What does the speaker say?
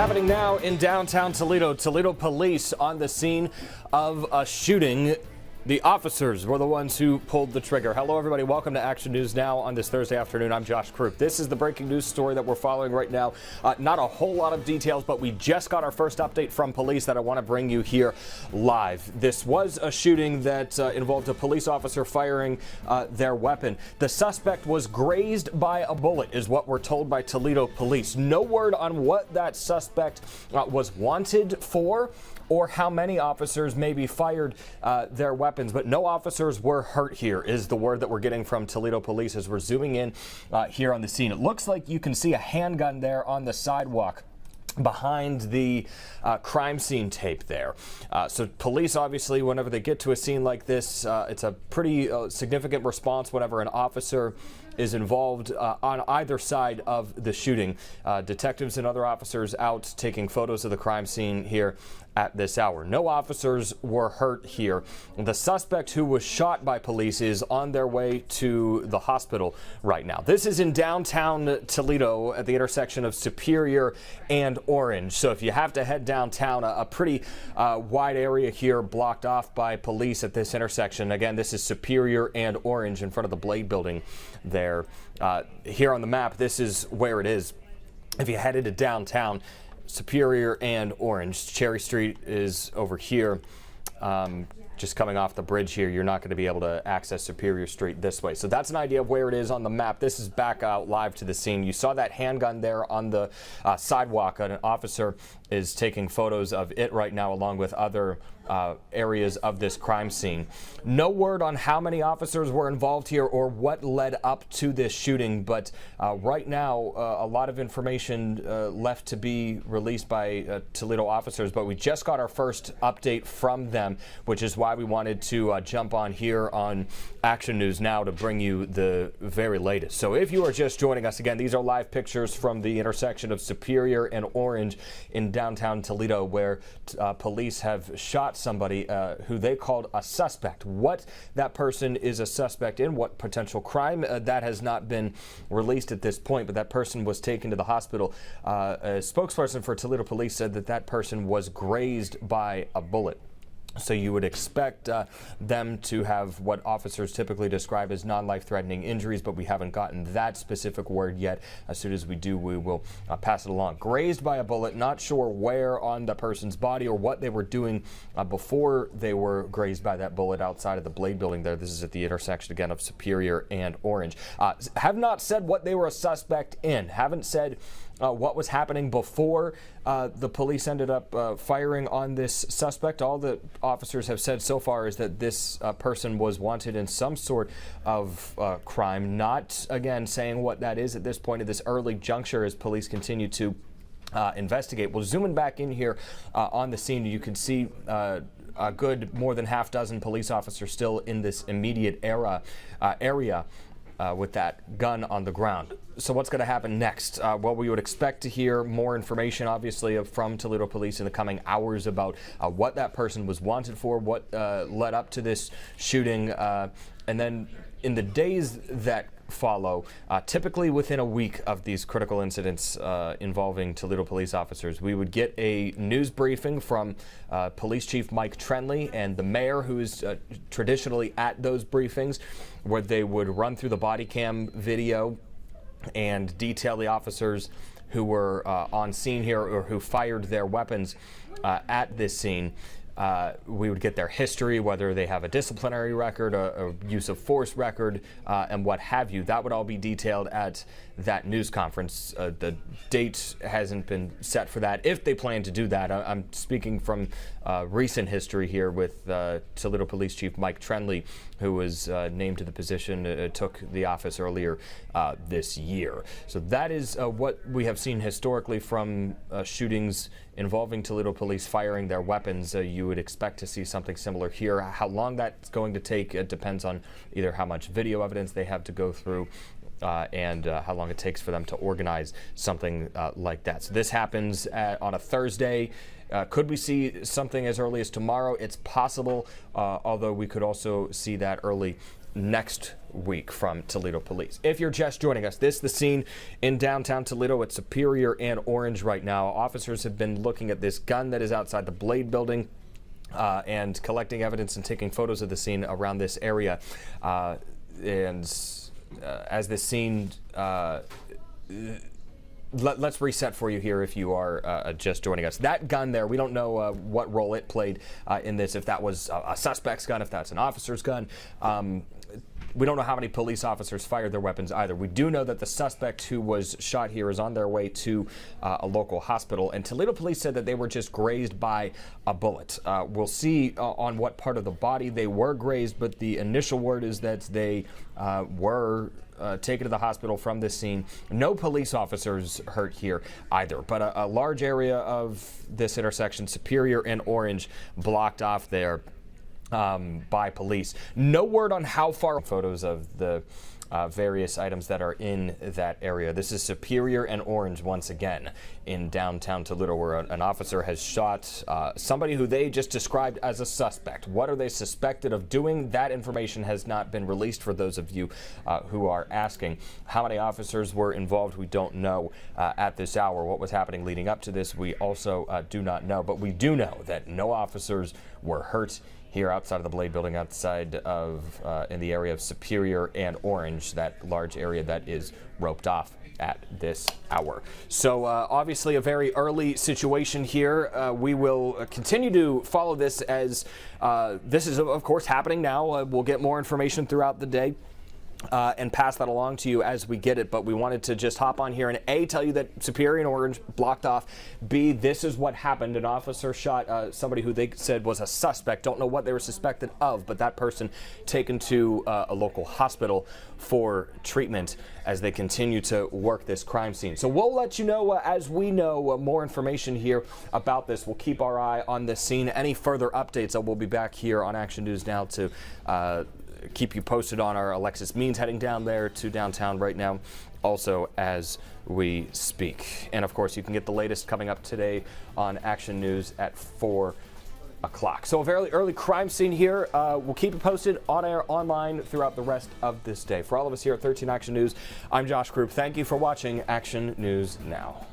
Happening now in downtown Toledo. Toledo police on the scene of a shooting. The officers were the ones who pulled the trigger. Hello, everybody. Welcome to Action News Now on this Thursday afternoon. I'm Josh Krupp. This is the breaking news story that we're following right now. Not a whole lot of details, but we just got our first update from police that I want to bring you here live. This was a shooting that involved a police officer firing their weapon. The suspect was grazed by a bullet, is what we're told by Toledo police. No word on what that suspect was wanted for, or how many officers maybe fired their weapons, but no officers were hurt here, is the word that we're getting from Toledo police as we're zooming in here on the scene. It looks like you can see a handgun there on the sidewalk behind the crime scene tape there. So police, obviously, whenever they get to a scene like this, it's a pretty significant response whenever an officer is involved on either side of the shooting. Detectives and other officers out taking photos of the crime scene here at this hour. No officers were hurt here. The suspect who was shot by police is on their way to the hospital right now. This is in downtown Toledo at the intersection of Superior and Orange. So if you have to head downtown, a pretty wide area here blocked off by police at this intersection. Again, this is Superior and Orange in front of the Blade building there. Here on the map, this is where it is. If you headed to downtown, Superior and Orange. Cherry Street is over here. Just coming off the bridge here, you're not going to be able to access Superior Street this way. So that's an idea of where it is on the map. This is back out live to the scene. You saw that handgun there on the sidewalk. An officer is taking photos of it right now along with other areas of this crime scene. No word on how many officers were involved here or what led up to this shooting, but right now a lot of information left to be released by Toledo officers, but we just got our first update from them, which is why we wanted to jump on here on Action News Now to bring you the very latest. So if you are just joining us, again, these are live pictures from the intersection of Superior and Orange in downtown Toledo, where police have shot somebody who they called a suspect. What that person is a suspect in, what potential crime, that has not been released at this point, but that person was taken to the hospital. A spokesperson for Toledo police said that that person was grazed by a bullet. So you would expect them to have what officers typically describe as non-life-threatening injuries, but we haven't gotten that specific word yet. As soon as we do, we will pass it along. Grazed by a bullet, not sure where on the person's body or what they were doing before they were grazed by that bullet outside of the Blade building there. This is at the intersection, again, of Superior and Orange. Have not said what they were a suspect in. Haven't said what was happening before the police ended up firing on this suspect. All the officers have said so far is that this person was wanted in some sort of crime. Not, again, saying what that is at this point at this early juncture as police continue to investigate. Well, zooming back in here on the scene, you can see a good more than half dozen police officers still in this immediate area with that gun on the ground. So what's going to happen next? Well, we would expect to hear more information, obviously, from Toledo police in the coming hours about what that person was wanted for, what led up to this shooting, and then in the days that follow, typically within a week of these critical incidents involving Toledo police officers, we would get a news briefing from Police Chief Mike Trenley and the mayor, who is traditionally at those briefings, where they would run through the body cam video and detail the officers who were on scene here or who fired their weapons at this scene. We would get their history, whether they have a disciplinary record, a use of force record, and what have you. That would all be detailed at that news conference. The date hasn't been set for that, if they plan to do that. I'm speaking from recent history here with Toledo Police Chief Mike Trenley, who was named to the position, took the office earlier this year. So that is what we have seen historically from shootings involving Toledo police firing their weapons. You would expect to see something similar here. How long that's going to take depends on either how much video evidence they have to go through and how long it takes for them to organize something like that. So this happens on a Thursday. Could we see something as early as tomorrow? It's possible, although we could also see that early next week from Toledo Police. If you're just joining us, this is the scene in downtown Toledo at Superior and Orange right now. Officers have been looking at this gun that is outside the Blade building and collecting evidence and taking photos of the scene around this area. As this scene, let's reset for you here if you are just joining us. That gun there, we don't know what role it played in this, if that was a suspect's gun, if that's an officer's gun. We don't know how many police officers fired their weapons either. We do know that the suspect who was shot here is on their way to a local hospital, and Toledo Police said that they were just grazed by a bullet. We'll see on what part of the body they were grazed, but the initial word is that they were taken to the hospital from this scene. No police officers hurt here either, but a large area of this intersection, Superior and Orange, blocked off there by police. No word on how far. Photos of the various items that are in that area. This is Superior and Orange once again in downtown Toledo, where an officer has shot somebody who they just described as a suspect. What are they suspected of doing? That information has not been released for those of you who are asking. How many officers were involved? We don't know at this hour. What was happening leading up to this, we also do not know. But we do know that no officers were hurt here outside of the Blade building, outside of in the area of Superior and Orange, that large area that is roped off at this hour. So obviously a very early situation here. We will continue to follow this as this is of course happening now. We'll get more information throughout the day and pass that along to you as we get it, but we wanted to just hop on here and A, tell you that Superior and Orange blocked off. B, this is what happened. An officer shot somebody who they said was a suspect. Don't know what they were suspected of, but that person taken to a local hospital for treatment as they continue to work this crime scene. So we'll let you know as we know more information here about this. We'll keep our eye on this scene. Any further updates, we'll be back here on Action News Now to keep you posted on our Alexis Means heading down there to downtown right now, also as we speak. And of course, you can get the latest coming up today on Action News at 4 o'clock. So a very early crime scene here. We'll keep you posted on air, online throughout the rest of this day. For all of us here at 13 Action News, I'm Josh Krupp. Thank you for watching Action News Now.